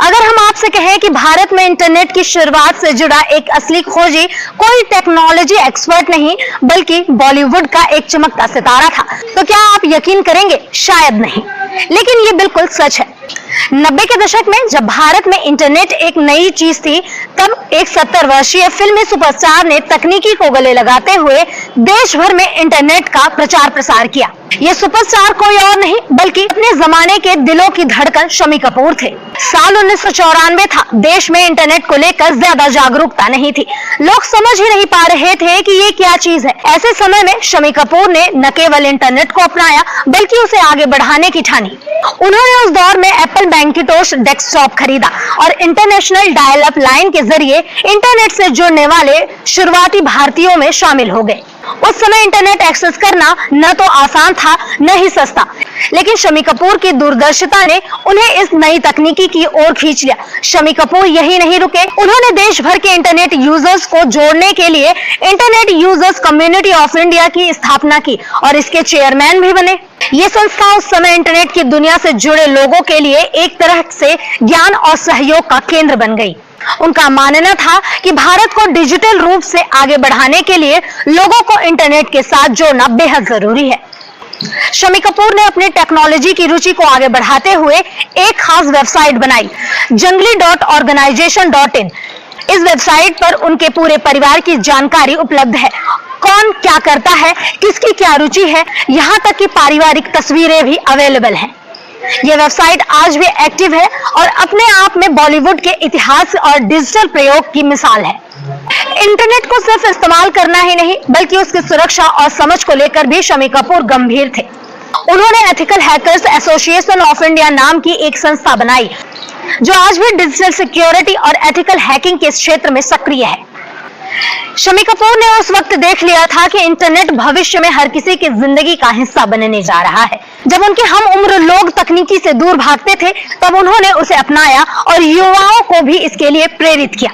अगर हम आपसे कहें कि भारत में इंटरनेट की शुरुआत से जुड़ा एक असली खोजी कोई टेक्नोलॉजी एक्सपर्ट नहीं बल्कि बॉलीवुड का एक चमकता सितारा था, तो क्या आप यकीन करेंगे? शायद नहीं, लेकिन ये बिल्कुल सच है। 90 के दशक में जब भारत में इंटरनेट एक नई चीज थी, तब एक 70 वर्षीय फिल्मी सुपरस्टार ने तकनीकी को गले लगाते हुए देश भर में इंटरनेट का प्रचार प्रसार किया। ये सुपरस्टार कोई और नहीं बल्कि अपने जमाने के दिलों की धड़कन शम्मी कपूर थे। साल 1994 था। देश में इंटरनेट को लेकर ज्यादा जागरूकता नहीं थी। लोग समझ ही नहीं पा रहे थे कि ये क्या चीज है। ऐसे समय में शम्मी कपूर ने न केवल इंटरनेट को अपनाया बल्कि उसे आगे बढ़ाने की ठानी। उन्होंने उस दौर में एप्पल मैकिंटोश डेस्कटॉप खरीदा और इंटरनेशनल डायल अप लाइन के जरिए इंटरनेट से जुड़ने वाले शुरुआती भारतीयों में शामिल हो गए। उस समय इंटरनेट एक्सेस करना न तो आसान था न ही सस्ता, लेकिन शम्मी कपूर की दूरदर्शिता ने उन्हें इस नई तकनीकी की ओर खींच लिया। शम्मी कपूर यही नहीं रुके, उन्होंने देश भर के इंटरनेट यूजर्स को जोड़ने के लिए internet users community of India की स्थापना की और इसके चेयरमैन भी बने। ये संस्था उस समय इंटरनेट की दुनिया से जुड़े लोगों के लिए एक तरह से ज्ञान और सहयोग का केंद्र बन गई। उनका मानना था कि भारत को डिजिटल रूप से आगे बढ़ाने के लिए लोगों को इंटरनेट के साथ जोड़ना बेहद जरूरी है। शम्मी कपूर ने अपनी टेक्नोलॉजी की रुचि को आगे बढ़ाते हुए एक खास वेबसाइट बनाई, jungly.organization.in। इस वेबसाइट पर उनके पूरे परिवार की जानकारी उपलब्ध है, कौन क्या करता है, किसकी क्या रुचि है, यहाँ तक कि पारिवारिक तस्वीरें भी अवेलेबल हैं। यह वेबसाइट आज भी एक्टिव है और अपने आप में बॉलीवुड के इतिहास और डिजिटल प्रयोग की मिसाल है। इंटरनेट को सिर्फ इस्तेमाल करना ही नहीं बल्कि उसकी सुरक्षा और समझ को लेकर भी शम्मी कपूर गंभीर थे। उन्होंने ethical hackers association of India नाम की एक संस्था बनाई जो आज भी डिजिटल सिक्योरिटी और एथिकल हैकिंग के क्षेत्र में सक्रिय है। शम्मी कपूर ने उस वक्त देख लिया था कि इंटरनेट भविष्य में हर किसी की जिंदगी का हिस्सा बनने जा रहा है। जब उनके हम उम्र लोग तकनीकी से दूर भागते थे, तब उन्होंने उसे अपनाया और युवाओं को भी इसके लिए प्रेरित किया।